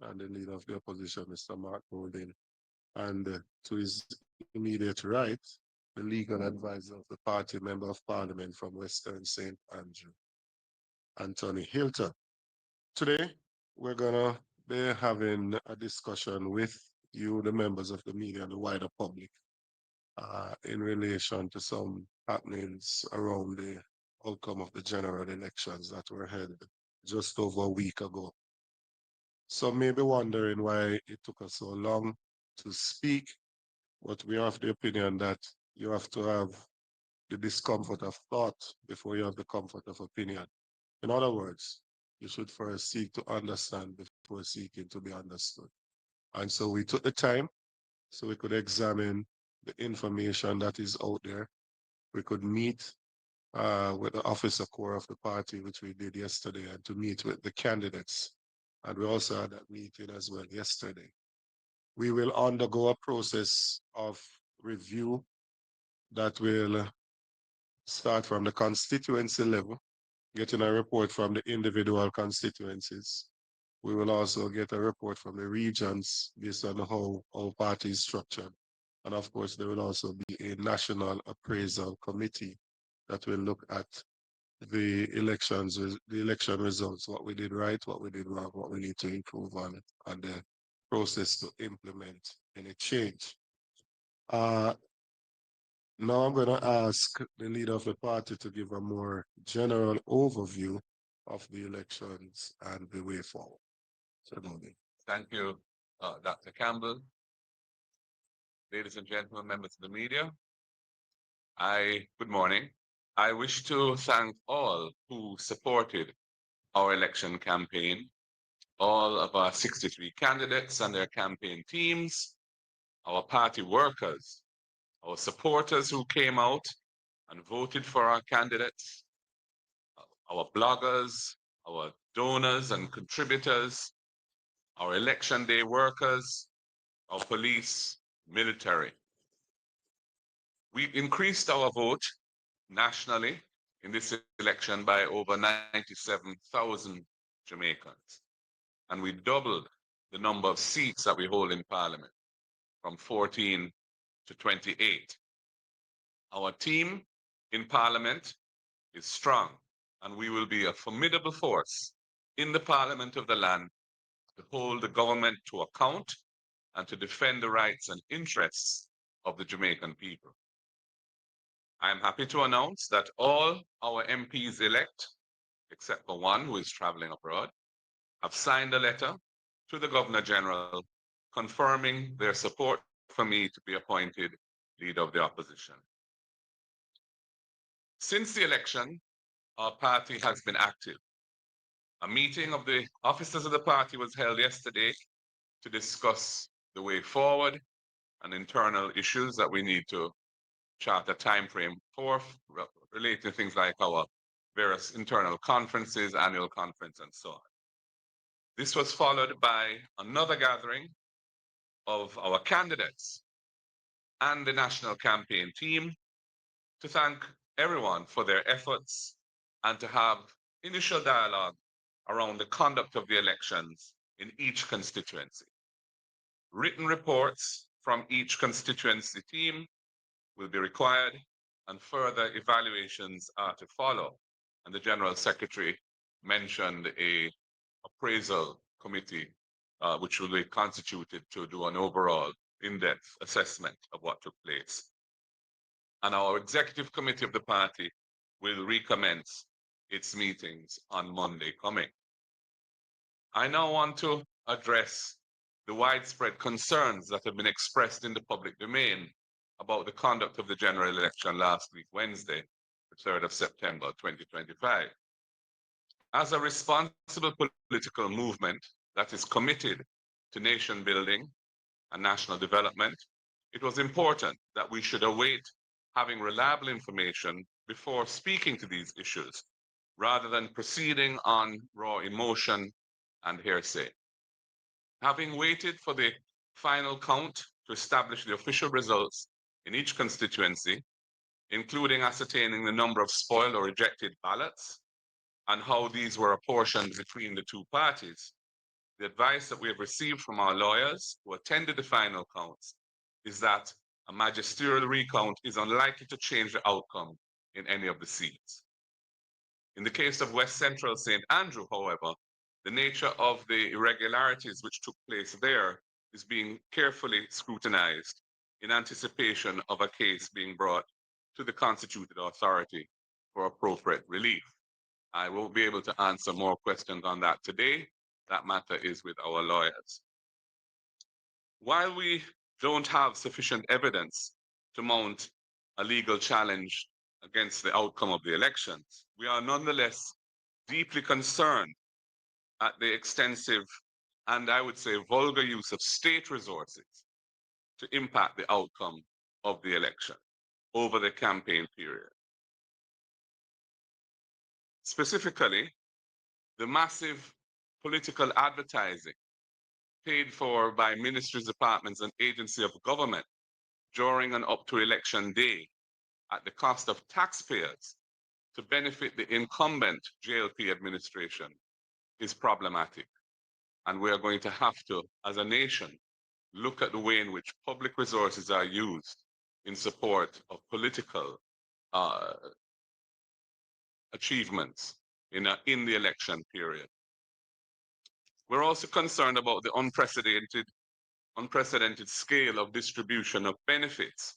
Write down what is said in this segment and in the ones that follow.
and the leader of the opposition, Mr. Mark Golding, and to his immediate right, the legal advisor of the party, Member of Parliament from Western St. Andrew, Anthony Hilton. Today, we're going to be having a discussion with you, the members of the media and the wider public, in relation to some happenings around the outcome of the general elections that were held just over a week ago. Some may be wondering why it took us so long to speak, but we have the opinion that you have to have the discomfort of thought before you have the comfort of opinion. In other words, you should first seek to understand before seeking to be understood. And so we took the time so we could examine the information that is out there. We could meet with the officer core of the party, which we did yesterday, and to meet with the candidates. And we also had that meeting as well yesterday. We will undergo a process of review that will start from the constituency level, getting a report from the individual constituencies. We will also get a report from the regions based on how our party is structured. And of course, there will also be a national appraisal committee that will look at the election results, what we did right, what we did wrong, what we need to improve on, and the process to implement any change. Now I'm going to ask the leader of the party to give a more general overview of the elections and the way forward. So, Thank you, Dr. Campbell. Ladies and gentlemen, members of the media, good morning. I wish to thank all who supported our election campaign, all of our 63 candidates and their campaign teams, our party workers, our supporters who came out and voted for our candidates, our bloggers, our donors and contributors, our election day workers, our police, military. We increased our vote nationally in this election by over 97,000 Jamaicans. And we doubled the number of seats that we hold in Parliament from 14 to 28. Our team in Parliament is strong, and we will be a formidable force in the Parliament of the land to hold the government to account and to defend the rights and interests of the Jamaican people. I am happy to announce that all our MPs elect, except for one who is traveling abroad, have signed a letter to the Governor General confirming their support for me to be appointed leader of the opposition. Since the election, our party has been active. A meeting of the officers of the party was held yesterday to discuss the way forward and internal issues that we need to chart a time frame for related to things like our various internal conferences, annual conference, and so on. This was followed by another gathering of our candidates and the national campaign team to thank everyone for their efforts and to have initial dialogue around the conduct of the elections in each constituency. Written reports from each constituency team will be required and further evaluations are to follow. And the General Secretary mentioned an appraisal committee which will be constituted to do an overall in-depth assessment of what took place. And our executive committee of the party will recommence its meetings on Monday coming. I now want to address the widespread concerns that have been expressed in the public domain about the conduct of the general election last week, Wednesday, the 3rd of September, 2025. As a responsible political movement that is committed to nation building and national development, it was important that we should await having reliable information before speaking to these issues, rather than proceeding on raw emotion and hearsay. Having waited for the final count to establish the official results in each constituency, including ascertaining the number of spoiled or rejected ballots and how these were apportioned between the two parties, the advice that we have received from our lawyers who attended the final counts is that a magisterial recount is unlikely to change the outcome in any of the seats. In the case of West Central St. Andrew, however, the nature of the irregularities which took place there is being carefully scrutinized in anticipation of a case being brought to the constituted authority for appropriate relief. I won't be able to answer more questions on that today. That matter is with our lawyers. While we don't have sufficient evidence to mount a legal challenge against the outcome of the elections, we are nonetheless deeply concerned at the extensive and I would say vulgar use of state resources to impact the outcome of the election over the campaign period. Specifically, the massive political advertising paid for by ministries, departments, and agencies of government during and up to election day at the cost of taxpayers to benefit the incumbent JLP administration is problematic. And we are going to have to, as a nation, look at the way in which public resources are used in support of political achievements in the election period. We're also concerned about the unprecedented scale of distribution of benefits,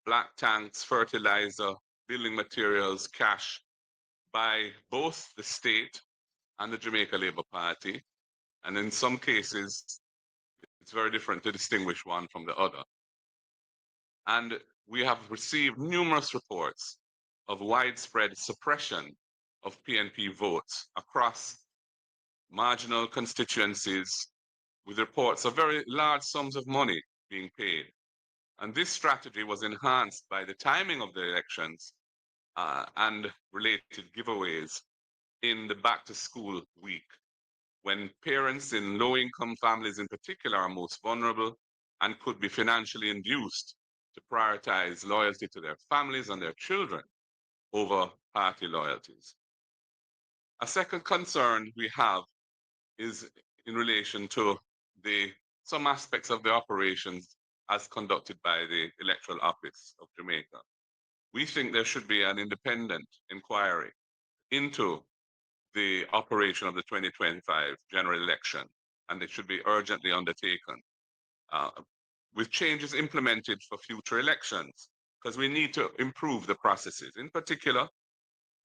black tanks, fertilizer, building materials, cash, by both the state and the Jamaica Labour Party. And in some cases, it's very different to distinguish one from the other. And we have received numerous reports of widespread suppression of PNP votes across marginal constituencies, with reports of very large sums of money being paid. And this strategy was enhanced by the timing of the elections and related giveaways in the back to school week, when parents in low income families in particular are most vulnerable and could be financially induced to prioritize loyalty to their families and their children over party loyalties. A second concern we have is in relation to some aspects of the operations as conducted by the Electoral Office of Jamaica. We think there should be an independent inquiry into the operation of the 2025 general election, and it should be urgently undertaken with changes implemented for future elections, because we need to improve the processes. In particular,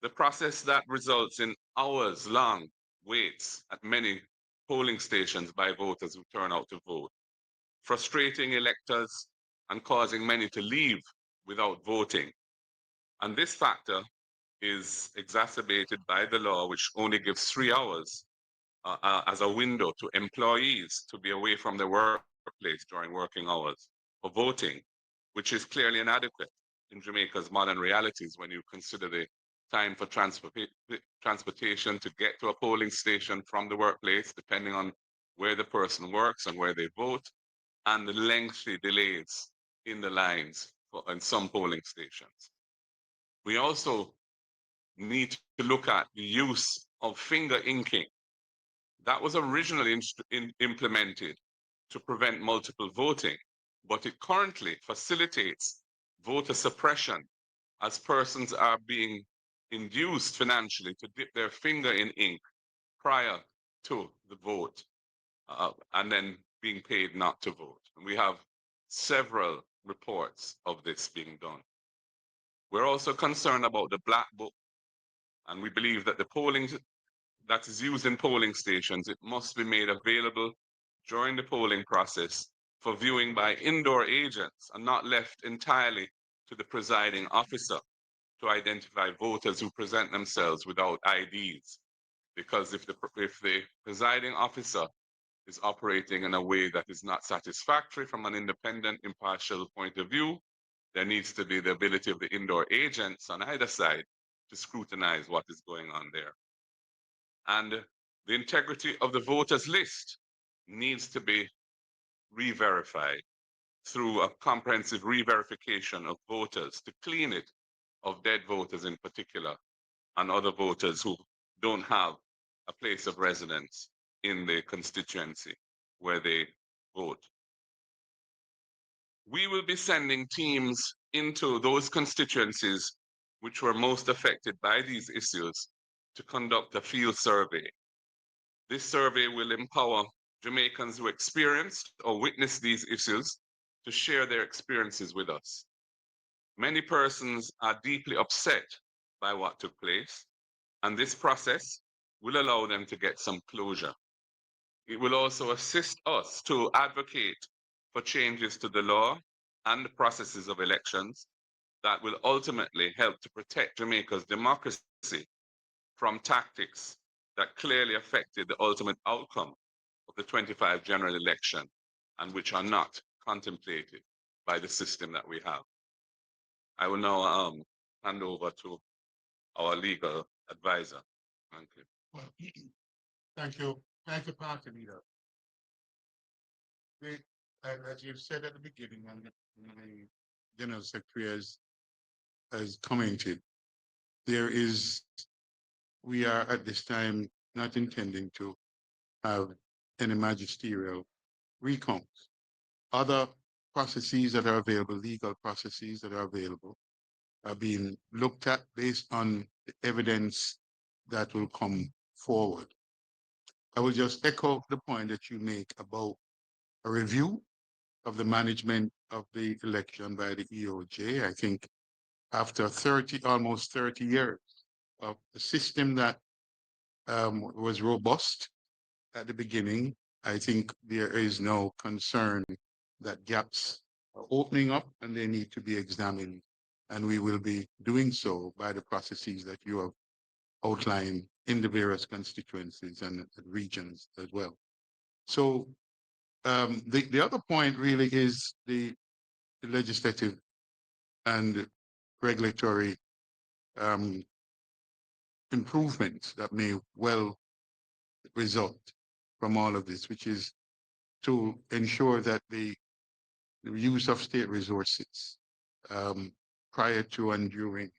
the process that results in hours-long waits at many polling stations by voters who turn out to vote, frustrating electors and causing many to leave without voting. And this factor is exacerbated by the law, which only gives 3 hours as a window to employees to be away from their workplace during working hours for voting, which is clearly inadequate in Jamaica's modern realities when you consider the time for transportation to get to a polling station from the workplace, depending on where the person works and where they vote, and the lengthy delays in the lines in some polling stations. We also need to look at the use of finger inking. That was originally implemented to prevent multiple voting, but it currently facilitates voter suppression as persons are being induced financially to dip their finger in ink prior to the vote and then being paid not to vote. And we have several reports of this being done. We're also concerned about the black book, and we believe that the polling that is used in polling stations, it must be made available during the polling process for viewing by indoor agents and not left entirely to the presiding officer to identify voters who present themselves without IDs. Because if the presiding officer is operating in a way that is not satisfactory from an independent, impartial point of view, there needs to be the ability of the indoor agents on either side to scrutinize what is going on there. And the integrity of the voters list needs to be re-verified through a comprehensive re-verification of voters to clean it of dead voters in particular and other voters who don't have a place of residence in the constituency where they vote. We will be sending teams into those constituencies which were most affected by these issues to conduct a field survey. This survey will empower Jamaicans who experienced or witnessed these issues to share their experiences with us. Many persons are deeply upset by what took place, and this process will allow them to get some closure. It will also assist us to advocate for changes to the law and the processes of elections that will ultimately help to protect Jamaica's democracy from tactics that clearly affected the ultimate outcome of the 25 general election and which are not contemplated by the system that we have. I will now hand over to our legal advisor. Thank you. Well, thank you. Thank you, Party Leader. As you said at the beginning, and the General Secretary has commented, we are at this time not intending to have any magisterial recounts. Other processes that are available, legal processes that are available, are being looked at based on the evidence that will come forward. I will just echo the point that you make about a review of the management of the election by the EOJ. I think after almost 30 years of the system that was robust at the beginning, I think there is no concern that gaps are opening up and they need to be examined. And we will be doing so by the processes that you have outlined in the various constituencies and regions as well. So the other point really is the legislative and regulatory improvements that may well result from all of this, which is to ensure that the use of state resources prior to and during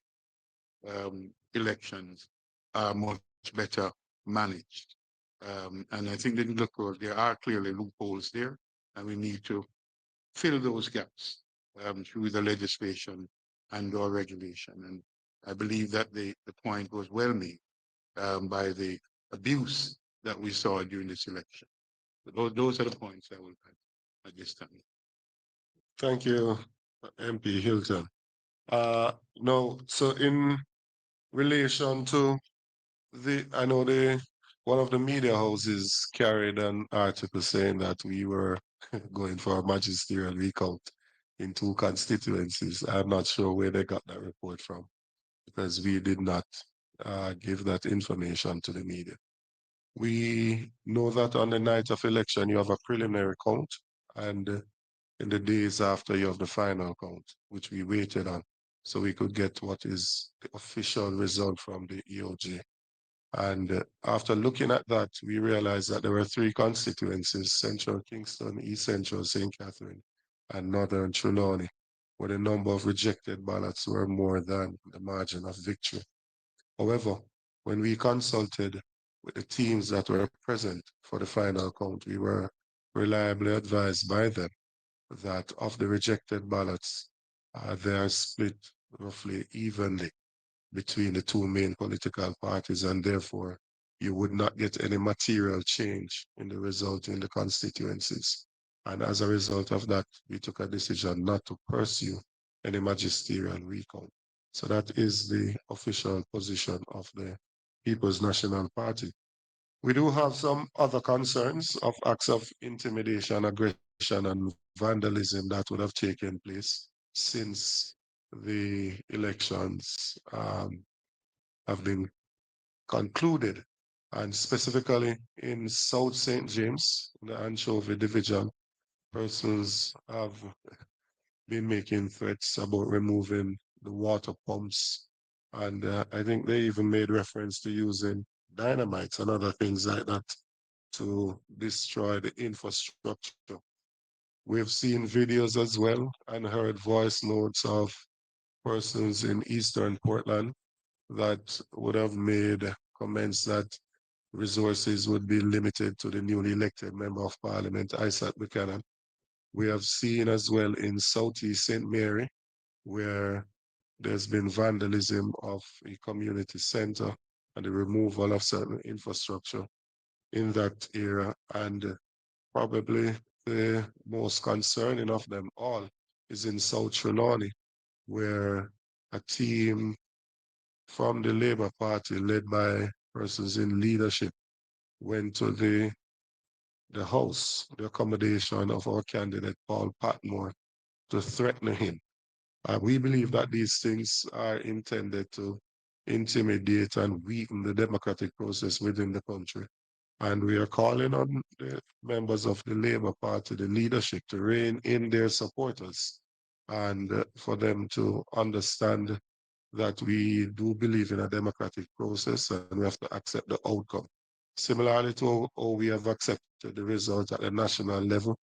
elections are much better managed. And I think there are clearly loopholes there, and we need to fill those gaps through the legislation and or regulation. And I believe that the point was well made by the abuse that we saw during this election. Those are the points I will add at this time. Thank you, MP Hilton. No, so in relation to I know one of the media houses carried an article saying that we were going for a magisterial recount in 2 constituencies. I'm not sure where they got that report from because we did not give that information to the media. We know that on the night of election, you have a preliminary count, and in the days after, you have the final count, which we waited on, so we could get what is the official result from the EOJ. And after looking at that, we realized that there were 3 constituencies: Central Kingston, East Central St. Catherine, and Northern Trelawney, where the number of rejected ballots were more than the margin of victory. However, when we consulted with the teams that were present for the final count, we were reliably advised by them that of the rejected ballots, they are split roughly evenly between the 2 main political parties, and therefore you would not get any material change in the result in the constituencies. And as a result of that, we took a decision not to pursue any magisterial recount. So that is the official position of the People's National Party. We do have some other concerns of acts of intimidation, aggression, and vandalism that would have taken place since the elections have been concluded. And specifically in South St. James, in the Anchovy Division, persons have been making threats about removing the water pumps. And I think they even made reference to using dynamites and other things like that to destroy the infrastructure. We've seen videos as well and heard voice notes of persons in Eastern Portland that would have made comments that resources would be limited to the newly elected Member of Parliament, Isaac Buchanan. We have seen as well in Southeast St. Mary, where there's been vandalism of a community center and the removal of certain infrastructure in that area. And probably the most concerning of them all is in South Trelawney, where a team from the Labour Party, led by persons in leadership, went to the house, the accommodation of our candidate, Paul Patmore, to threaten him. We believe that these things are intended to intimidate and weaken the democratic process within the country. And we are calling on the members of the Labour Party, the leadership, to rein in their supporters and for them to understand that we do believe in a democratic process and we have to accept the outcome. Similarly to how we have accepted the result at the national level,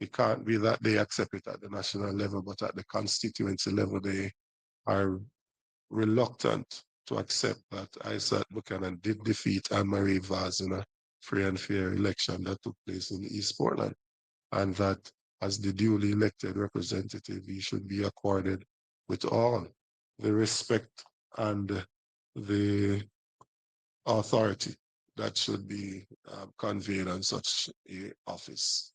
it can't be that they accept it at the national level, but at the constituency level, they are reluctant to accept that Isaac Buchanan did defeat Anne-Marie Vaz in a free and fair election that took place in East Portland, and that as the duly elected representative, he should be accorded with all the respect and the authority that should be conveyed on such a office.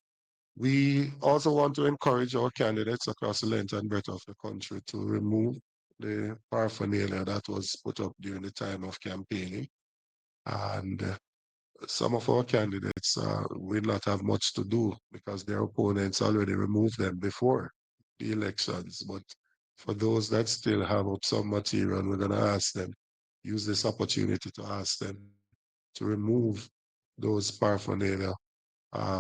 We also want to encourage our candidates across the length and breadth of the country to remove the paraphernalia that was put up during the time of campaigning. And some of our candidates will not have much to do because their opponents already removed them before the elections. But for those that still have up some material, we're going to ask them, use this opportunity to ask them to remove those paraphernalia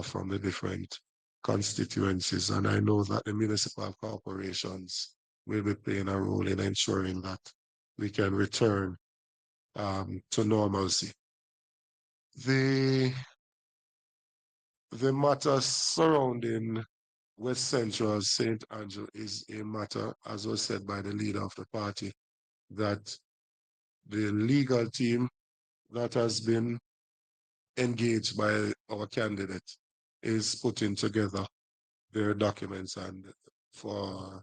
from the different constituencies. And I know that the municipal corporations will be playing a role in ensuring that we can return to normalcy. The matter surrounding West Central St. Andrew is a matter, as was said by the leader of the party, that the legal team that has been engaged by our candidate is putting together their documents, and for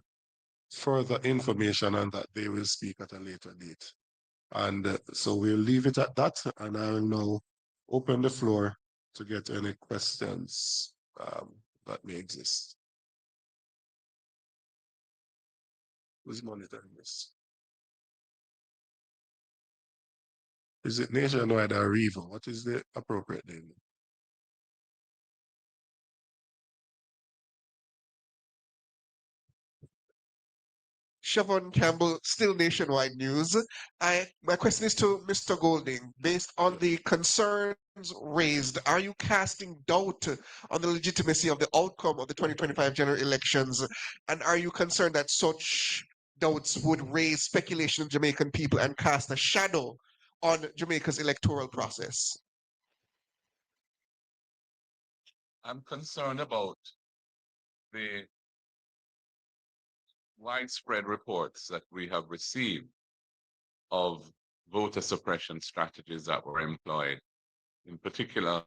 further information on that, they will speak at a later date. And so we'll leave it at that, and I will now open the floor to get any questions that may exist. Who's monitoring this? Is it nationwide or regional? What is the appropriate name? Siobhan Campbell, still Nationwide News. My question is to Mr. Golding. Based on the concerns raised, are you casting doubt on the legitimacy of the outcome of the 2025 general elections? And are you concerned that such doubts would raise speculation of Jamaican people and cast a shadow on Jamaica's electoral process? I'm concerned about the widespread reports that we have received of voter suppression strategies that were employed, in particular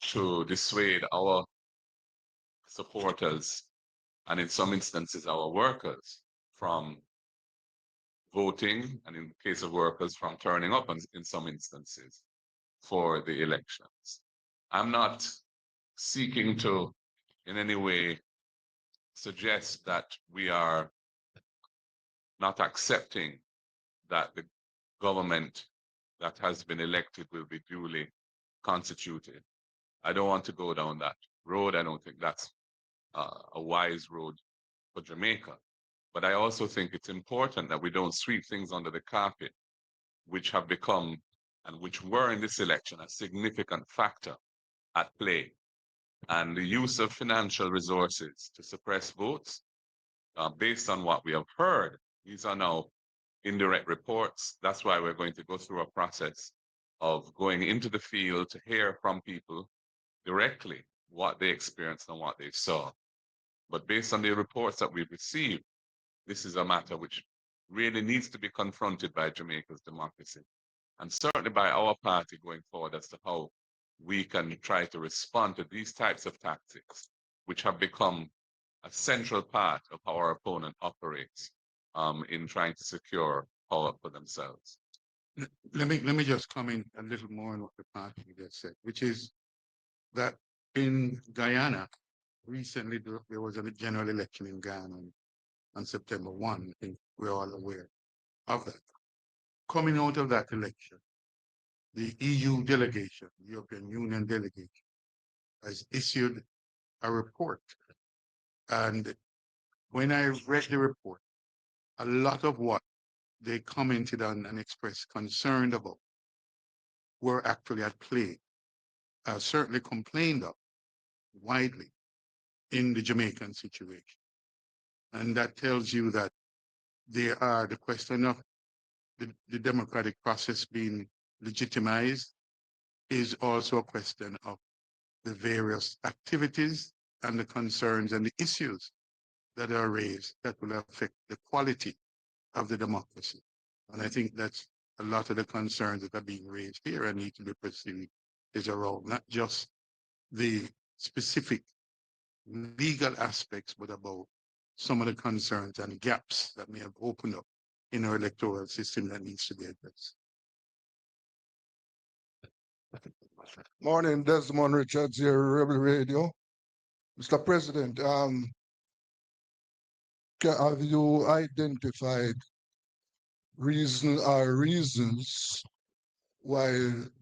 to dissuade our supporters and in some instances our workers from voting, and in the case of workers from turning up in some instances for the elections. I'm not seeking to in any way suggest that we are not accepting that the government that has been elected will be duly constituted. I don't want to go down that road. I don't think that's a wise road for Jamaica. But I also think it's important that we don't sweep things under the carpet, which have become and which were in this election a significant factor at play. And the use of financial resources to suppress votes, based on what we have heard, these are now indirect reports. That's why we're going to go through a process of going into the field to hear from people directly what they experienced and what they saw. But based on the reports that we've received, this is a matter which really needs to be confronted by Jamaica's democracy. and certainly by our party going forward as to how we can try to respond to these types of tactics, which have become a central part of how our opponent operates in trying to secure power for themselves. Let me just comment a little more on what the party just said, which is that in Guyana, recently there was a general election in Ghana on September 1. I think we're all aware of that. Coming out of that election, the EU delegation, the European Union delegation, has issued a report. And when I read the report, a lot of what they commented on and expressed concern about were actually at play, certainly complained of widely in the Jamaican situation. And that tells you that there are the question of the democratic process being legitimized is also a question of the various activities and the concerns and the issues that are raised that will affect the quality of the democracy. And I think that's a lot of the concerns that are being raised here and need to be pursued is around not just the specific legal aspects, but about some of the concerns and gaps that may have opened up in our electoral system that needs to be addressed. Morning, Desmond Richards here, Rebel Radio. Mr. President, have you identified reasons why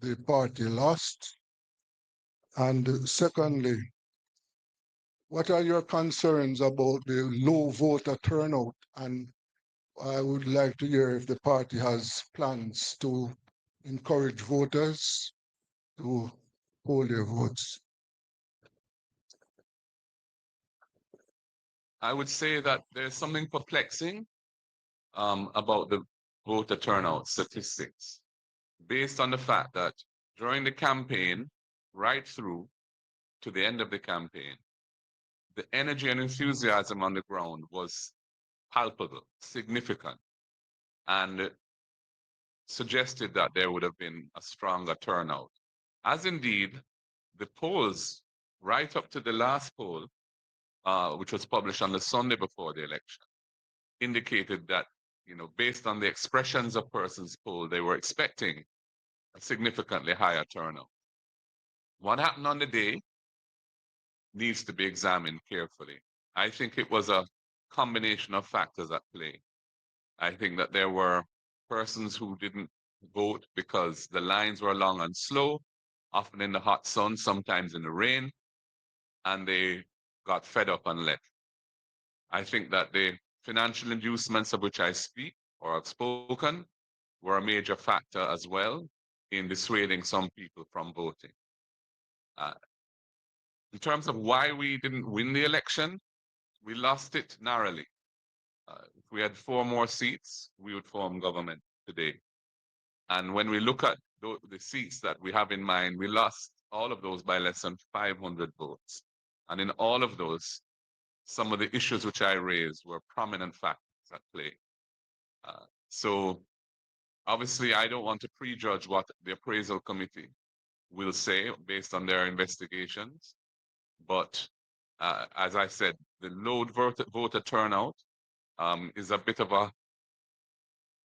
the party lost? And secondly, what are your concerns about the low voter turnout? And I would like to hear if the party has plans to encourage voters to hold their votes. I would say that there's something perplexing about the voter turnout statistics, based on the fact that during the campaign, right through to the end of the campaign, the energy and enthusiasm on the ground was palpable, significant, and suggested that there would have been a stronger turnout. As indeed, the polls, right up to the last poll, which was published on the Sunday before the election, indicated that, based on the expressions of persons polled, they were expecting a significantly higher turnout. What happened on the day needs to be examined carefully. I think it was a combination of factors at play. I think that there were persons who didn't vote because the lines were long and slow, often in the hot sun, sometimes in the rain, and they got fed up and left. I think that the financial inducements of which I speak or have spoken were a major factor as well in dissuading some people from voting. In terms of why we didn't win the election, we lost it narrowly. If we had 4 more seats, we would form government today. And when we look at the seats that we have in mind, we lost all of those by less than 500 votes. And in all of those, some of the issues which I raised were prominent factors at play. So obviously, I don't want to prejudge what the appraisal committee will say based on their investigations. But as I said, the low voter turnout is a bit of a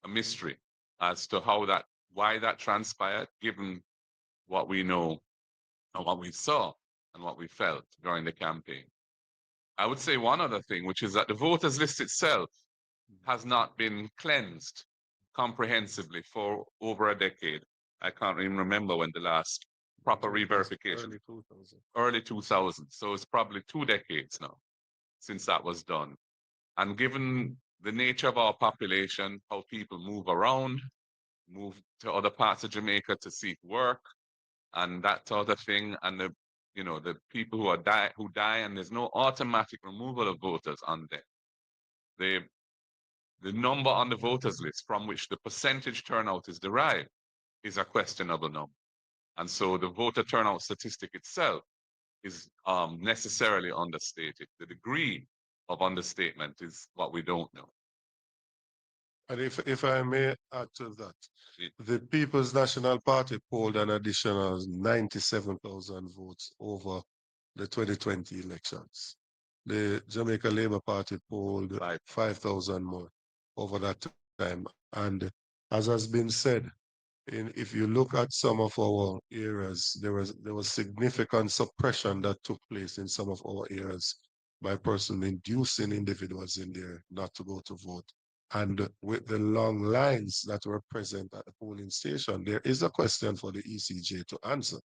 mystery as to why that transpired, given what we know and what we saw and what we felt during the campaign. I would say one other thing, which is that the voters list itself has not been cleansed comprehensively for over a decade. I can't even remember when the last proper re-verification. Early 2000. Early 2000. So it's probably 2 decades now since that was done. And given the nature of our population, how people move around, move to other parts of Jamaica to seek work, and that sort of thing, and the people who die, and there's no automatic removal of voters on there. The number on the voters list from which the percentage turnout is derived is a questionable number. And so the voter turnout statistic itself is necessarily understated. The degree of understatement is what we don't know. And if I may add to that, It- the People's National Party polled an additional 97,000 votes over the 2020 elections. The Jamaica Labour Party polled 5,000 more over that time. And as has been said, if you look at some of our areas, there was significant suppression that took place in some of our areas by person inducing individuals in there not to go to vote. And with the long lines that were present at the polling station, there is a question for the ECJ to answer.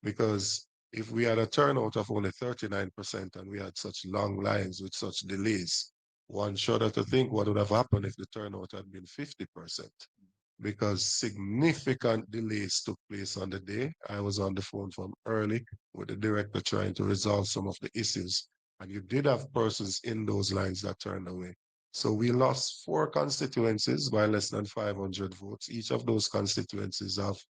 Because if we had a turnout of only 39% and we had such long lines with such delays, one shudder to think what would have happened if the turnout had been 50%, because significant delays took place on the day. I was on the phone from early with the director trying to resolve some of the issues. And you did have persons in those lines that turned away. So we lost 4 constituencies by less than 500 votes. Each of those constituencies have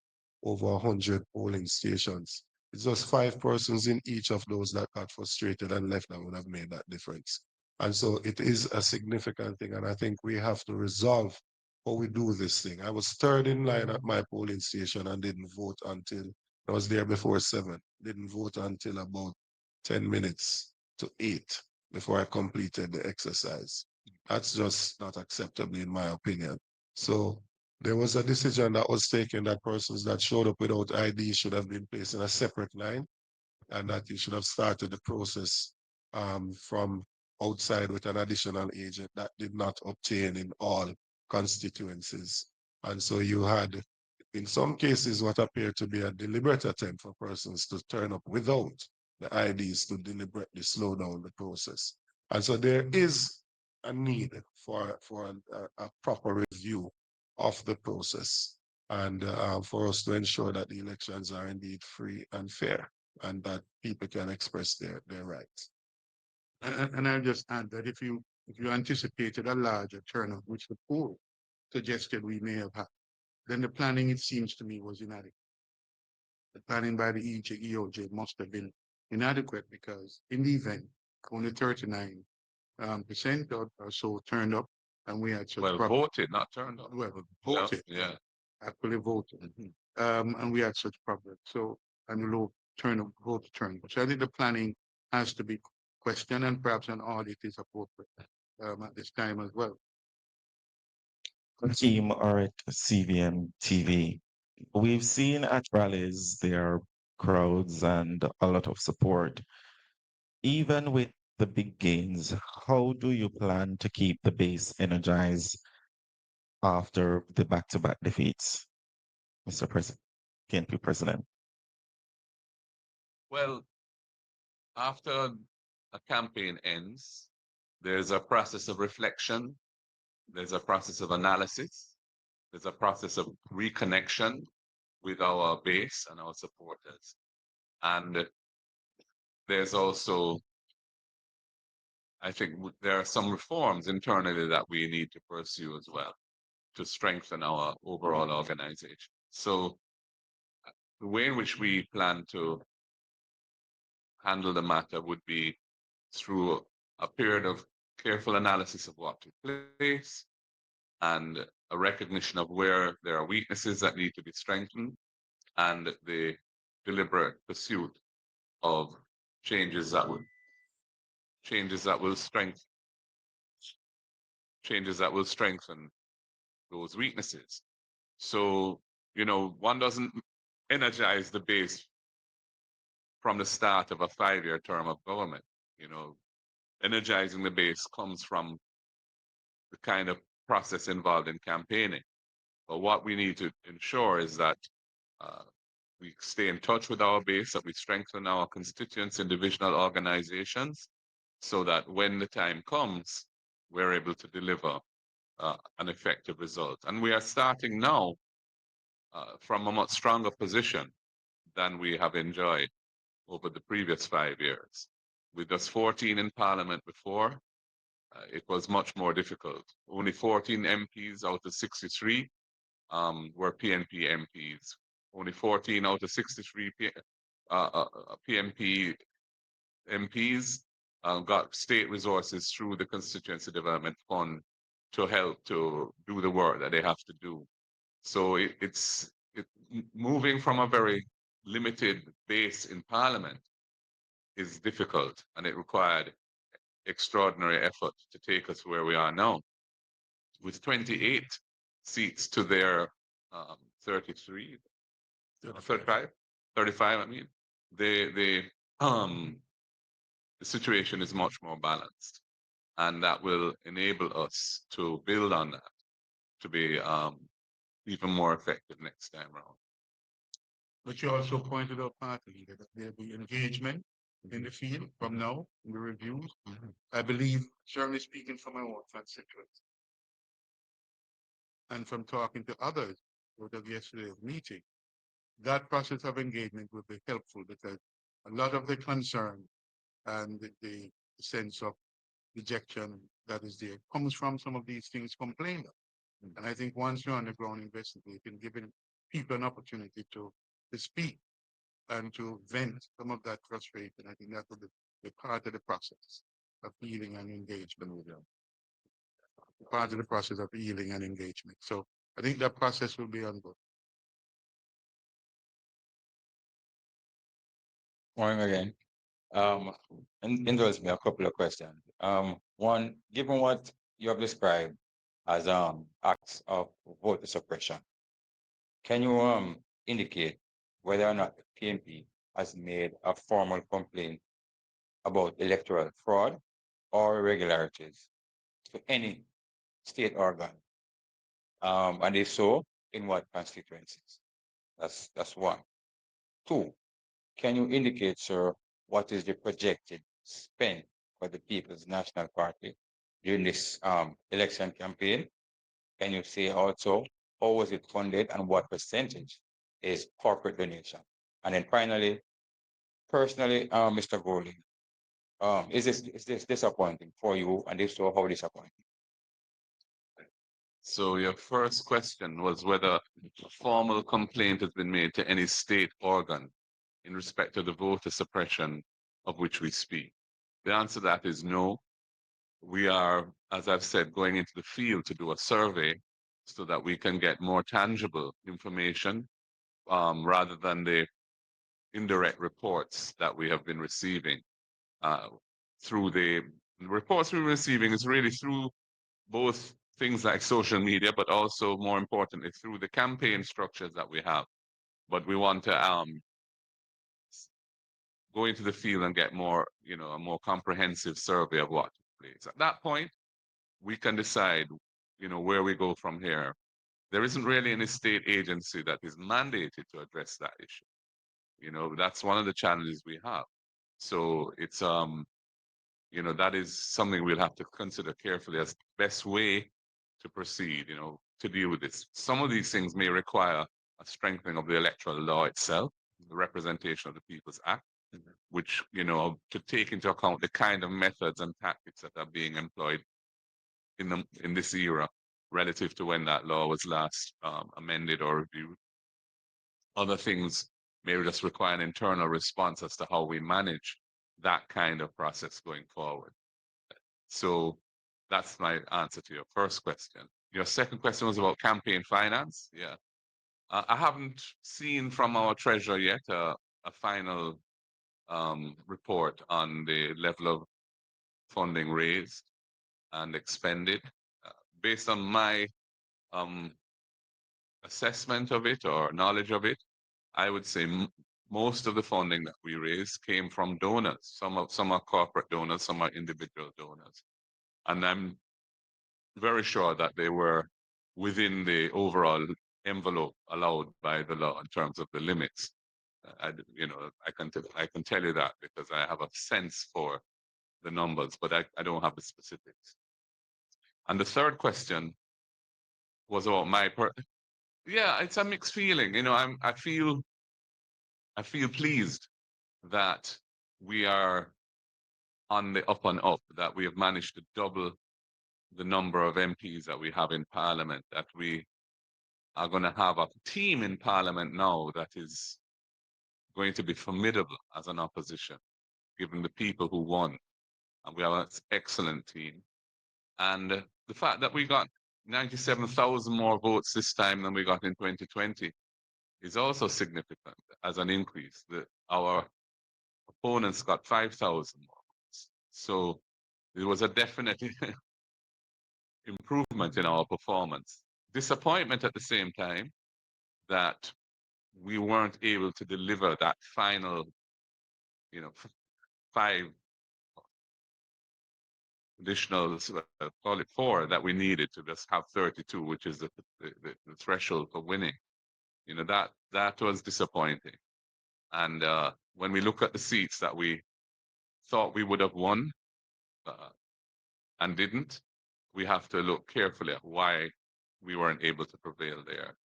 over 100 polling stations. It's just 5 persons in each of those that got frustrated and left that would have made that difference. And so it is a significant thing. And I think we have to resolve how we do this thing. I was third in line at my polling station and didn't vote until I was there before 7. Didn't vote until about 10 minutes to 8 before I completed the exercise. That's just not acceptable in my opinion. So there was a decision that was taken that persons that showed up without ID should have been placed in a separate line, and that you should have started the process from outside with an additional agent. That did not obtain in all constituencies. And so you had, in some cases, what appeared to be a deliberate attempt for persons to turn up without the IDs to deliberately slow down the process. And so there is a need for a proper review of the process, and for us to ensure that the elections are indeed free and fair, and that people can express their rights. And I'll just add that if you anticipated a larger turnout, which the poll suggested we may have had, then the planning, it seems to me, was inadequate. The planning by the EOJ must have been inadequate, because in the event, only 39% or so turned up, and we had such Well, voted, not turned up. well, voted, Yeah. actually voted, and we had such problems. So, and low turnout, vote turnout. So I think the planning has to be questioned, and perhaps an audit is appropriate at this time as well. Team or at CVM TV. We've seen at rallies there are crowds and a lot of support. Even with the big gains, how do you plan to keep the base energized after the back-to-back defeats, Mr. President, PNP President? Well, after a campaign ends, there's a process of reflection, there's a process of analysis, there's a process of reconnection with our base and our supporters. And there's also, I think there are some reforms internally that we need to pursue as well to strengthen our overall organization. So the way in which we plan to handle the matter would be through a period of careful analysis of what took place and a recognition of where there are weaknesses that need to be strengthened, and the deliberate pursuit of changes that will strengthen those weaknesses. So, one doesn't energize the base from the start of a 5-year term of government. Energizing the base comes from the kind of process involved in campaigning. But what we need to ensure is that we stay in touch with our base, that we strengthen our constituents in divisional organizations, so that when the time comes, we're able to deliver an effective result. And we are starting now from a much stronger position than we have enjoyed over the previous 5 years. With just 14 in Parliament before, it was much more difficult. Only 14 MPs out of 63 were PNP MPs. Only 14 out of 63 PNP MPs got state resources through the Constituency Development Fund to help to do the work that they have to do. So it's moving from a very limited base in Parliament is difficult, and it required extraordinary effort to take us where we are now. With 28 seats to their 33, 35, 35, I mean, the situation is much more balanced, and that will enable us to build on that to be even more effective next time around. But you also pointed out partly that there'll be engagement in the field from now, in the reviews. I believe, certainly speaking from my own constituents, and from talking to others out of yesterday's meeting, that process of engagement will be helpful because a lot of the concern and the sense of rejection that is there comes from some of these things complained of. And I think once you're on the ground investigating, giving people an opportunity to speak and to vent some of that frustration, I think that will be part of the process of healing and engagement with them. Part of the process of healing and engagement. So I think that process will be ongoing. Morning again. Indulge me a couple of questions. One, given what you have described as acts of voter suppression, can you indicate whether or not the PNP has made a formal complaint about electoral fraud or irregularities to any state organ? And if so, in what constituencies? That's one. Two, can you indicate, sir, what is the projected spend for the People's National Party during this election campaign? Can you say also how was it funded and what percentage is corporate donation? And then finally, personally, Mr. Golding, is this disappointing for you? And if so, how disappointing? So your first question was whether a formal complaint has been made to any state organ in respect to the voter suppression of which we speak. The answer to that is no. We are, as I've said, going into the field to do a survey so that we can get more tangible information rather than the indirect reports that we have been receiving. Through the reports we're receiving is really through both things like social media, but also more importantly through the campaign structures that we have. But we want to go into the field and get more, a more comprehensive survey of what took place. At that point, we can decide, where we go from here. There isn't really any state agency that is mandated to address that issue. That's one of the challenges we have. So it's that is something we'll have to consider carefully as the best way to proceed, to deal with this. Some of these things may require a strengthening of the electoral law itself, the Representation of the People's Act, which, to take into account the kind of methods and tactics that are being employed in this era relative to when that law was last amended or reviewed. Other things may just require an internal response as to how we manage that kind of process going forward. So that's my answer to your first question. Your second question was about campaign finance. Yeah. I haven't seen from our treasurer yet a final report on the level of funding raised and expended. Based on my assessment of it or knowledge of it, I would say most of the funding that we raised came from donors. Some are corporate donors, some are individual donors. And I'm very sure that they were within the overall envelope allowed by the law in terms of the limits. I can tell you that because I have a sense for the numbers, but I don't have the specifics. And the third question was about yeah, it's a mixed feeling. I feel pleased that we are on the up and up, that we have managed to double the number of MPs that we have in Parliament, that we are going to have a team in Parliament now that is going to be formidable as an opposition, given the people who won. And we have an excellent team. And the fact that we got 97,000 more votes this time than we got in 2020 is also significant as an increase. Our opponents got 5,000 more votes. So it was a definite improvement in our performance. Disappointment at the same time that we weren't able to deliver that final, 5 additional, call it 4, that we needed to just have 32, which is the threshold for winning. That was disappointing. And when we look at the seats that we thought we would have won and didn't, we have to look carefully at why we weren't able to prevail there.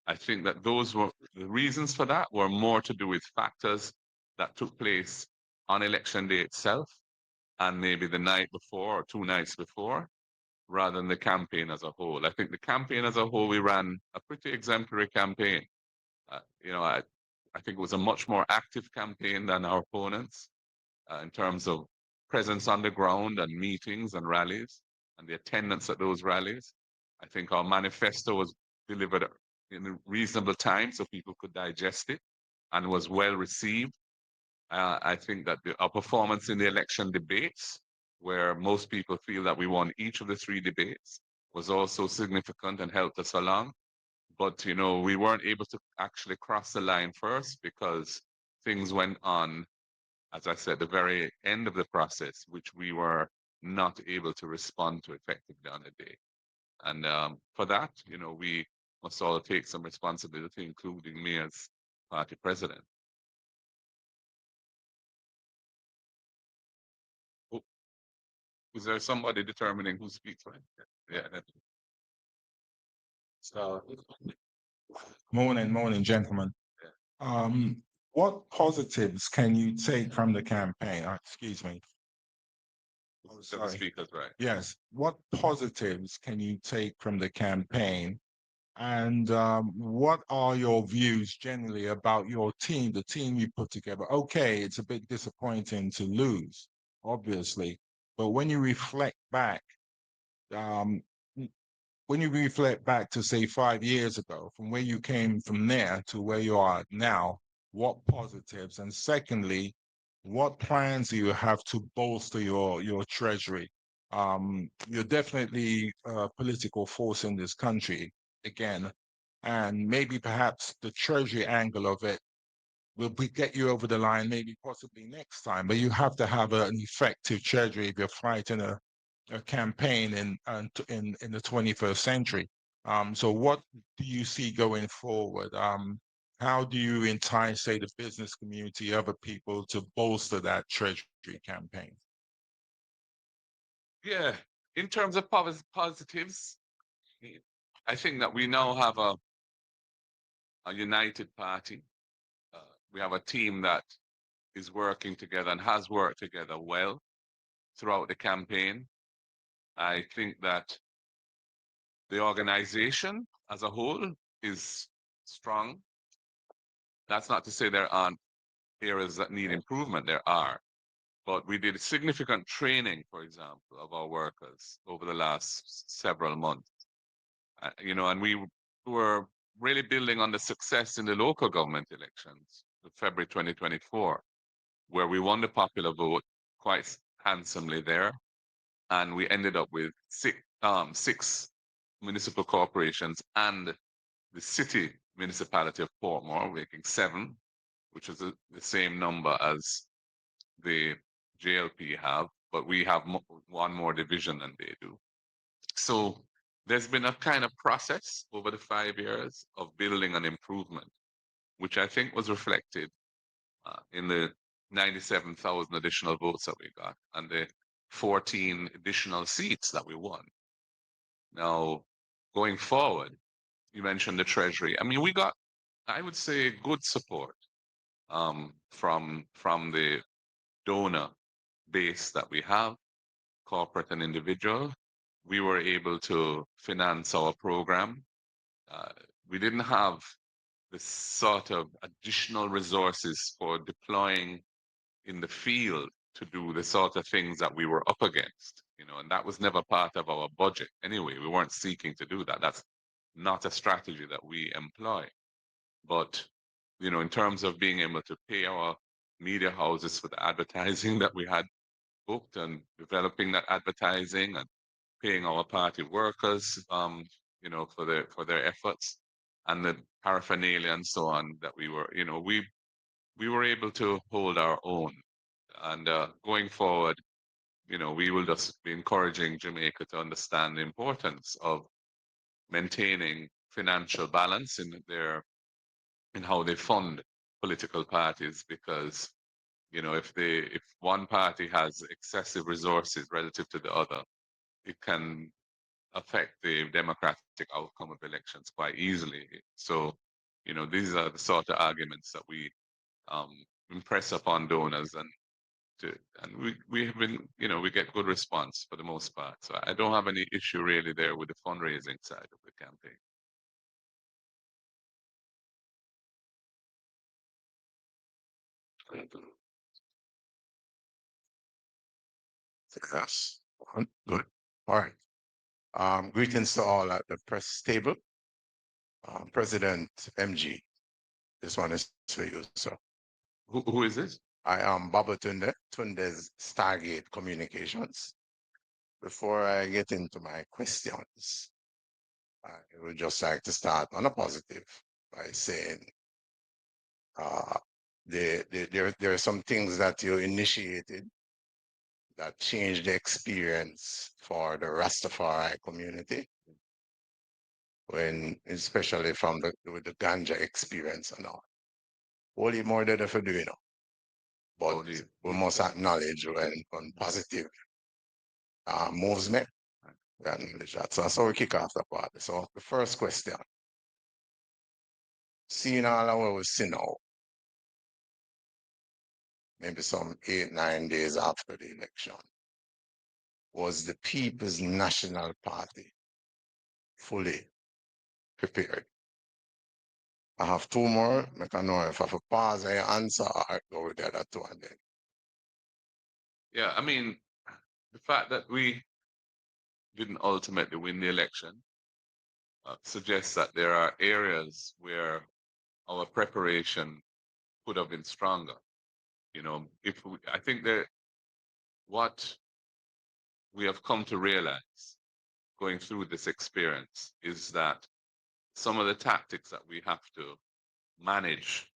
I think that the reasons for that were more to do with factors that took place on election day itself and maybe the night before or 2 nights before, rather than the campaign as a whole. I think the campaign as a whole, we ran a pretty exemplary campaign. I think it was a much more active campaign than our opponents in terms of presence on the ground and meetings and rallies and the attendance at those rallies. I think our manifesto was delivered in a reasonable time so people could digest it and was well received. I think that our performance in the election debates, where most people feel that we won each of the 3 debates, was also significant and helped us along. But, we weren't able to actually cross the line first because things went on, as I said, the very end of the process, which we were not able to respond to effectively on the day. And for that, we must all take some responsibility, including me as party president. Oh, is there somebody determining who speaks? Right? Yeah. So, Morning, gentlemen. What positives can you take from the campaign? Excuse me. the speakers, right? Yes. What positives can you take from the campaign? And what are your views generally about your team, the team you put together? Okay, it's a bit disappointing to lose, obviously. But when you reflect back, um, to say 5 years ago, from where you came from there to where you are now, what positives? And secondly, what plans do you have to bolster your treasury? You're definitely a political force in this country again, and maybe perhaps the treasury angle of it will get you over the line, maybe possibly next time. But you have to have an effective treasury if you're fighting a campaign in the 21st century. So what do you see going forward? How do you entice, say, the business community, other people to bolster that treasury campaign? Yeah, in terms of positives, I think that we now have a united party. We have a team that is working together and has worked together well throughout the campaign. I think that the organization as a whole is strong. That's not to say there aren't areas that need improvement. There are. But we did significant training, for example, of our workers over the last several months. And we were really building on the success in the local government elections of February 2024, where we won the popular vote quite handsomely there. And we ended up with six municipal corporations and the city municipality of Portmore making 7, which is the same number as the JLP have, but we have 1 more division than they do. So there's been a kind of process over the 5 years of building an improvement, which I think was reflected in the 97,000 additional votes that we got and the 14 additional seats that we won. Now, going forward, you mentioned the Treasury. I mean, we got, I would say, good support from the donor base that we have, corporate and individual. We were able to finance our program. We didn't have the sort of additional resources for deploying in the field to do the sort of things that we were up against, you know, and that was never part of our budget anyway. We weren't seeking to do that. That's not a strategy that we employ. But, you know, in terms of being able to pay our media houses for the advertising that we had booked and developing that advertising and paying our party workers, you know, for their efforts and the paraphernalia and so on that we were, you know, we were able to hold our own. And going forward, you know, we will just be encouraging Jamaica to understand the importance of maintaining financial balance in how they fund political parties, because, you know, if one party has excessive resources relative to the other, it can affect the democratic outcome of elections quite easily. So, you know, these are the sort of arguments that we impress upon donors, and we have been, you know, we get good response for the most part. So I don't have any issue really there with the fundraising side of the campaign. Yes. Good. All right. Greetings to all at the press table. President MG, this one is for you, sir. Who is this? I am Baba Tunde's Stargate Communications. Before I get into my questions, I would just like to start on a positive by saying there are some things that you initiated that changed the experience for the Rastafari community, when especially from with the ganja experience and all. Only more than if you do, you know. But we must acknowledge when positive moves made. We acknowledge that. So that's how we kick off the party. So the first question. Seeing all of what we see now, maybe some 8-9 days after the election, was the People's National Party fully prepared? I have two more. I can know if I have a pause and answer, I go with the other two and then. Yeah, I mean, the fact that we didn't ultimately win the election suggests that there are areas where our preparation could have been stronger. You know, I think that what we have come to realize going through this experience is that some of the tactics that we have to manage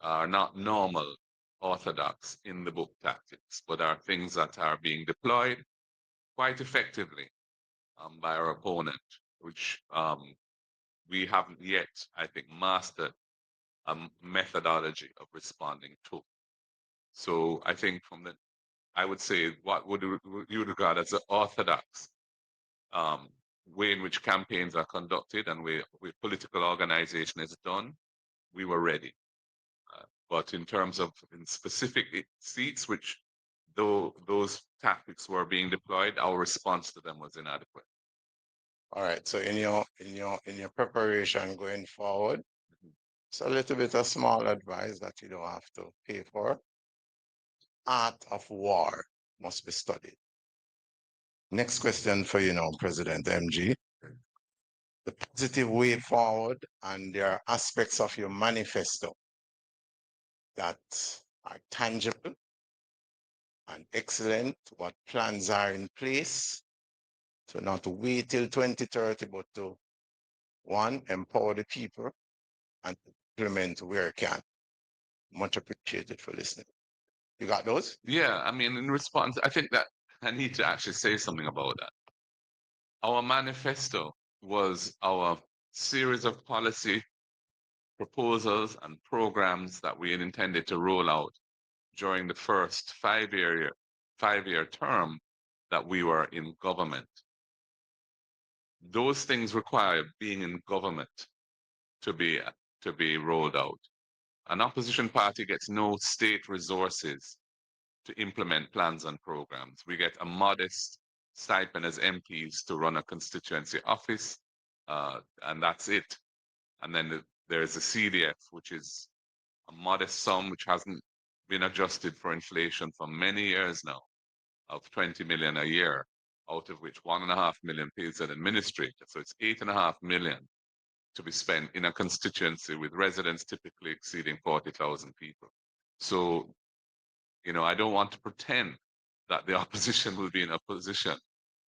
are not normal orthodox in the book tactics, but are things that are being deployed quite effectively by our opponent, which we haven't yet, I think, mastered a methodology of responding to. So I think I would say what would you regard as the orthodox way in which campaigns are conducted and way political organization is done, we were ready. But in terms of in specific seats, which though those tactics were being deployed, our response to them was inadequate. All right. So in your preparation going forward, it's a little bit of small advice that you don't have to pay for. Art of war must be studied. Next question for you now, President MG. The positive way forward, and there are aspects of your manifesto that are tangible and excellent. What plans are in place to not wait till 2030, but to one, empower the people and implement where it can. Much appreciated for listening. You got those? Yeah, I mean, in response, I think that I need to actually say something about that. Our manifesto was our series of policy proposals and programs that we had intended to roll out during the first five-year term that we were in government. Those things require being in government to be rolled out. An opposition party gets no state resources to implement plans and programs. We get a modest stipend as MPs to run a constituency office, and that's it. And then there's a CDF, which is a modest sum, which hasn't been adjusted for inflation for many years now, of 20 million a year, out of which 1.5 million pays an administrator. So it's 8.5 million to be spent in a constituency with residents typically exceeding 40,000 people. So, I don't want to pretend that the opposition will be in a position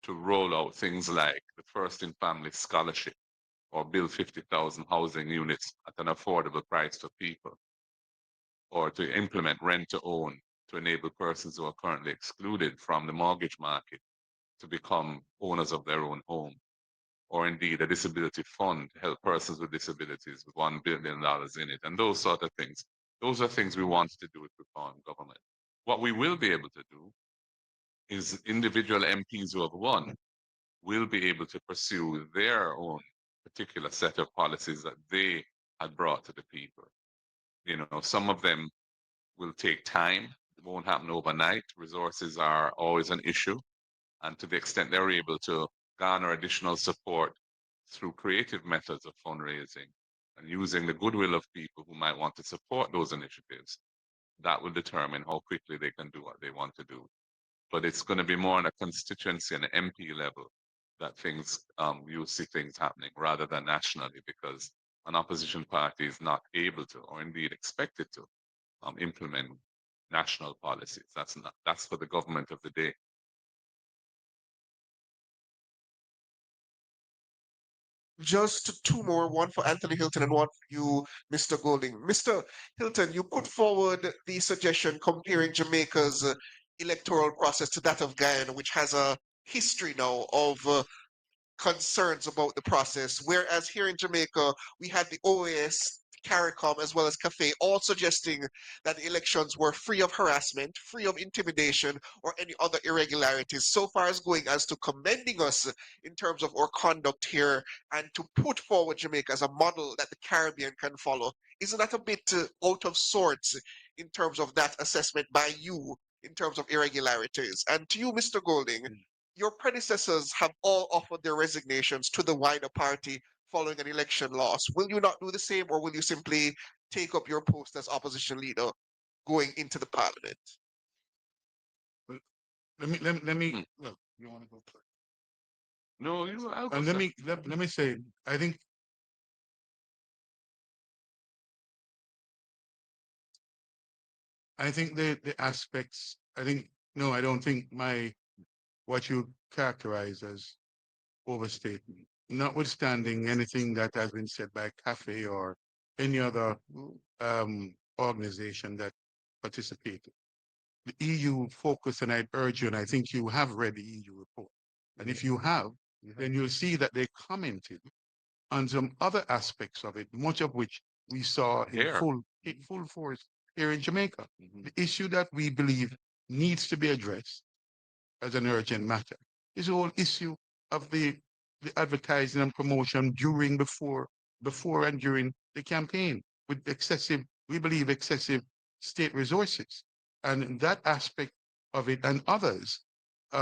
to roll out things like the First in Family Scholarship or build 50,000 housing units at an affordable price for people, or to implement rent to own to enable persons who are currently excluded from the mortgage market to become owners of their own home, or indeed a disability fund to help persons with disabilities with $1 billion in it, and those sort of things. Those are things we want to do with reform government. What we will be able to do is individual MPs who have won will be able to pursue their own particular set of policies that they had brought to the people. Some of them will take time. It won't happen overnight. Resources are always an issue. And to the extent they're able to garner additional support through creative methods of fundraising and using the goodwill of people who might want to support those initiatives, that will determine how quickly they can do what they want to do. But it's going to be more on a constituency and MP level that you'll see things happening rather than nationally, because an opposition party is not able to, or indeed expected to, implement national policies. That's for the government of the day. Just two more, one for Anthony Hilton and one for you, Mr. Golding. Mr. Hilton, you put forward the suggestion comparing Jamaica's electoral process to that of Guyana, which has a history now of concerns about the process. Whereas here in Jamaica, we had the OAS, CARICOM, as well as CAFE, all suggesting that the elections were free of harassment, free of intimidation, or any other irregularities. So far as going as to commending us in terms of our conduct here and to put forward Jamaica as a model that the Caribbean can follow. Isn't that a bit out of sorts in terms of that assessment by you in terms of irregularities? And to you, Mr. Golding, your predecessors have all offered their resignations to the wider party following an election loss. Will you not do the same, or will you simply take up your post as opposition leader going into the parliament? Let me. Well, you want to go first? No, I'll go, And sir. let me say, I think the aspects. No, I don't think what you characterize as overstatement, notwithstanding anything that has been said by CAFE or any other organization that participated. The EU focus, and I'd urge you, and I think you have read the EU report. And if you have, then you'll see that they commented on some other aspects of it, much of which we saw in full force here in Jamaica. The issue that we believe needs to be addressed as an urgent matter is the whole issue of the advertising and promotion before and during the campaign with we believe excessive state resources. And that aspect of it and others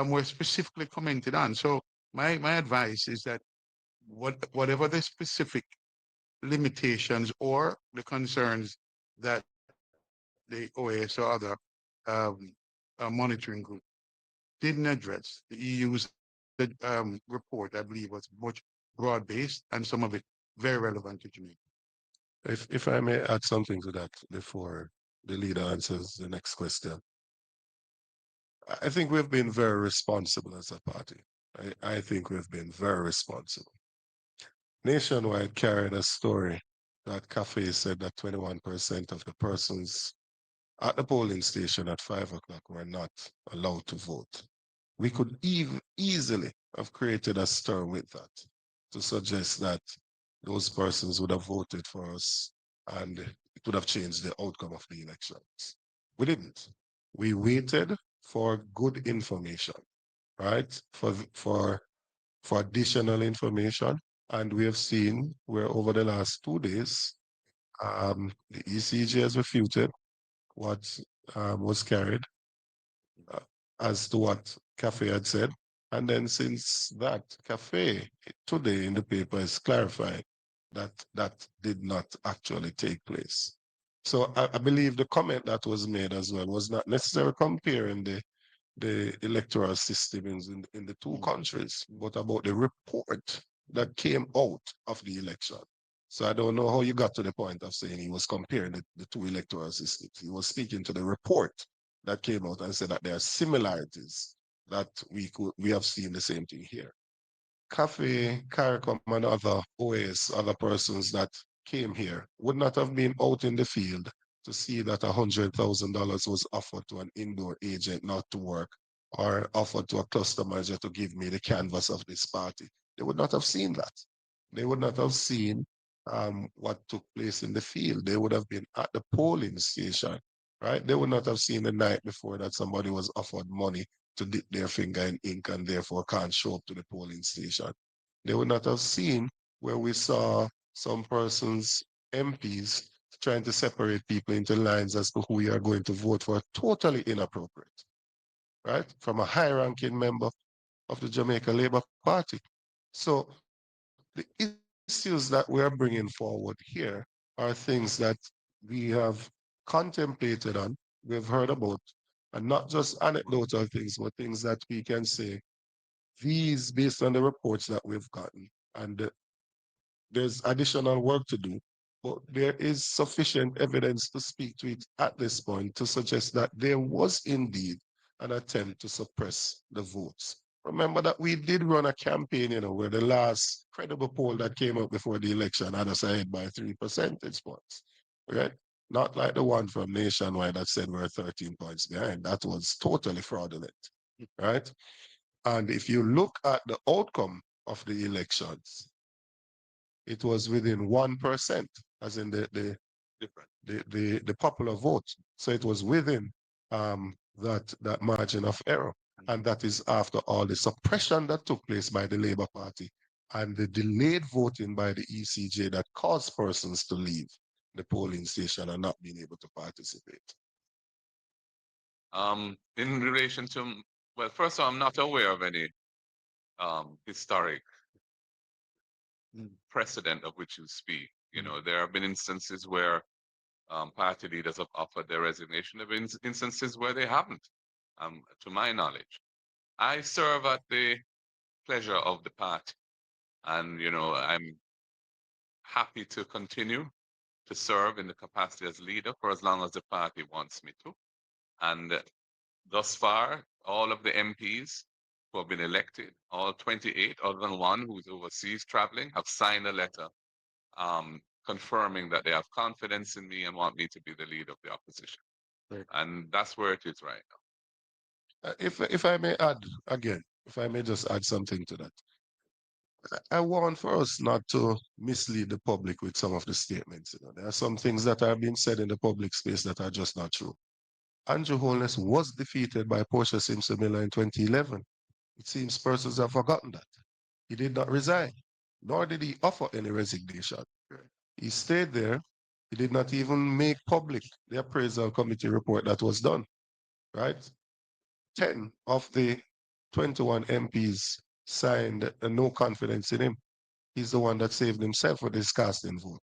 were specifically commented on. So my advice is that whatever the specific limitations or the concerns that the OAS or other monitoring group didn't address, the EU's report, I believe, was much broad-based and some of it very relevant to Jamaica. If I may add something to that before the leader answers the next question. I think we've been very responsible as a party. I think we've been very responsible. Nationwide carried a story that CAFE said that 21% of the persons at the polling station at 5 o'clock were not allowed to vote. We could easily have created a stir with that to suggest that those persons would have voted for us and it would have changed the outcome of the elections. We didn't. We waited for good information, right? For additional information. And we have seen where over the last 2 days, the ECG has refuted what was carried as to what CAFE had said. And then since that, CAFE today in the paper is clarifying that that did not actually take place. So I believe the comment that was made as well was not necessarily comparing the electoral system in the two countries, but about the report that came out of the election. So I don't know how you got to the point of saying he was comparing the two electoral systems. He was speaking to the report that came out and said that there are similarities that we have seen the same thing here. Cafe, CARICOM, and other OAS, other persons that came here would not have been out in the field to see that $100,000 was offered to an indoor agent not to work, or offered to a cluster manager to give me the canvas of this party. They would not have seen that. They would not have seen what took place in the field. They would have been at the polling station, right? They would not have seen the night before that somebody was offered money to dip their finger in ink and therefore can't show up to the polling station. They would not have seen where we saw some persons, MPs, trying to separate people into lines as to who we are going to vote for, totally inappropriate, right? From a high-ranking member of the Jamaica Labour Party. So the issues that we are bringing forward here are things that we have contemplated on, we've heard about, and not just anecdotal things, but things that we can say, these based on the reports that we've gotten, and there's additional work to do, but there is sufficient evidence to speak to it at this point to suggest that there was indeed an attempt to suppress the votes. Remember that we did run a campaign, where the last credible poll that came out before the election had us ahead by 3 percentage points, right? Not like the one from Nationwide that said we're 13 points behind. That was totally fraudulent, right? And if you look at the outcome of the elections, it was within 1%, as in the popular vote. So it was within that margin of error. And that is after all the suppression that took place by the Labour Party and the delayed voting by the ECJ that caused persons to leave the polling station and not being able to participate. In relation to, well, first of all, I'm not aware of any historic precedent of which you speak. There have been instances where party leaders have offered their resignation. There have been instances where they haven't, to my knowledge. I serve at the pleasure of the party, and I'm happy to continue to serve in the capacity as leader for as long as the party wants me to. And thus far, all of the MPs who have been elected, all 28, other than one who's overseas traveling, have signed a letter confirming that they have confidence in me and want me to be the leader of the opposition. Right. And that's where it is right now. If I may add again, if I may just add something to that. I want for us not to mislead the public with some of the statements. There are some things that are being said in the public space that are just not true. Andrew Holness was defeated by Portia Simpson Miller in 2011. It seems persons have forgotten that. He did not resign, nor did he offer any resignation. He stayed there. He did not even make public the appraisal committee report that was done, right? 10 of the 21 MPs signed a no confidence in him. He's the one that saved himself with his casting vote.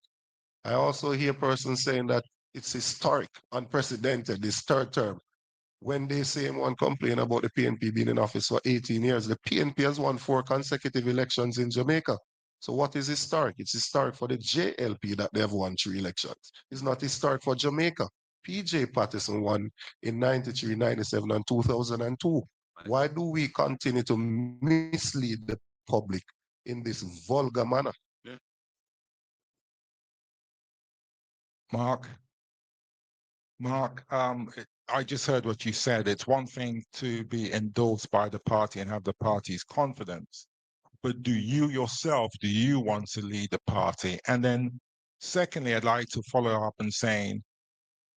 I also hear persons saying that it's historic, unprecedented, this third term. When they say one complain about the PNP being in office for 18 years, the PNP has won 4 consecutive elections in Jamaica. So what is historic? It's historic for the JLP that they have won 3 elections. It's not historic for Jamaica. PJ Patterson won in 93, 97, and 2002. Why do we continue to mislead the public in this vulgar manner? Mark, I just heard what you said. It's one thing to be endorsed by the party and have the party's confidence, but do you yourself, do you want to lead the party? And then secondly, I'd like to follow up and saying,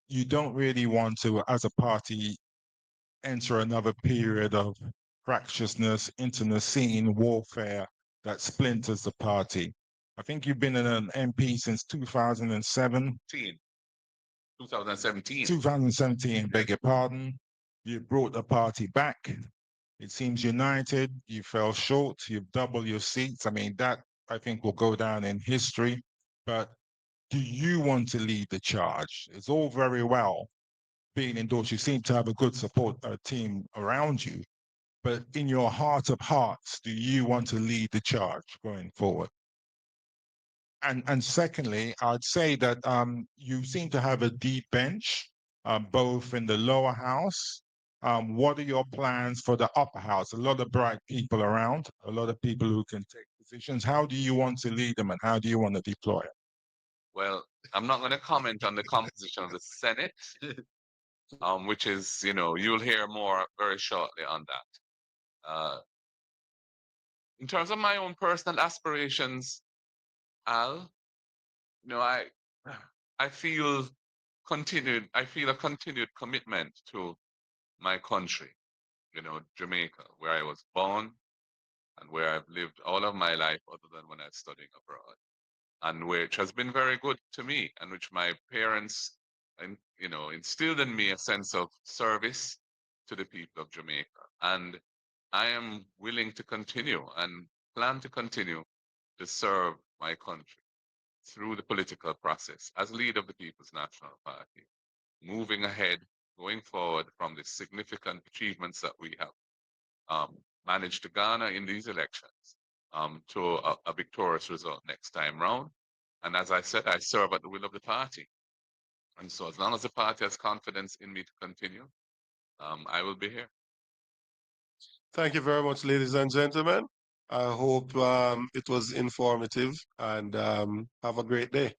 you don't really want to, as a party, enter another period of fractiousness, internecine warfare that splinters the party. I think you've been an MP since 2007. 2017. 2017, beg your pardon. You brought the party back. It seems united. You fell short. You've doubled your seats. I mean, that I think will go down in history. But do you want to lead the charge? It's all very well being endorsed. You seem to have a good support team around you, but in your heart of hearts, do you want to lead the charge going forward? And secondly, I'd say that you seem to have a deep bench, both in the lower house. What are your plans for the upper house? A lot of bright people around, a lot of people who can take positions. How do you want to lead them and how do you want to deploy it? Well, I'm not going to comment on the composition of the Senate, which is, you'll hear more very shortly on that. In terms of my own personal aspirations, Al, I I feel I feel a continued commitment to my country, Jamaica, where I was born and where I've lived all of my life other than when I was studying abroad. And which has been very good to me, and which my parents, instilled in me a sense of service to the people of Jamaica. And I am willing to continue and plan to continue to serve my country through the political process as leader of the People's National Party, moving ahead, going forward from the significant achievements that we have managed to garner in these elections to a victorious result next time round. And as I said, I serve at the will of the party. And so as long as the party has confidence in me to continue, I will be here. Thank you very much, ladies and gentlemen. I hope it was informative and have a great day.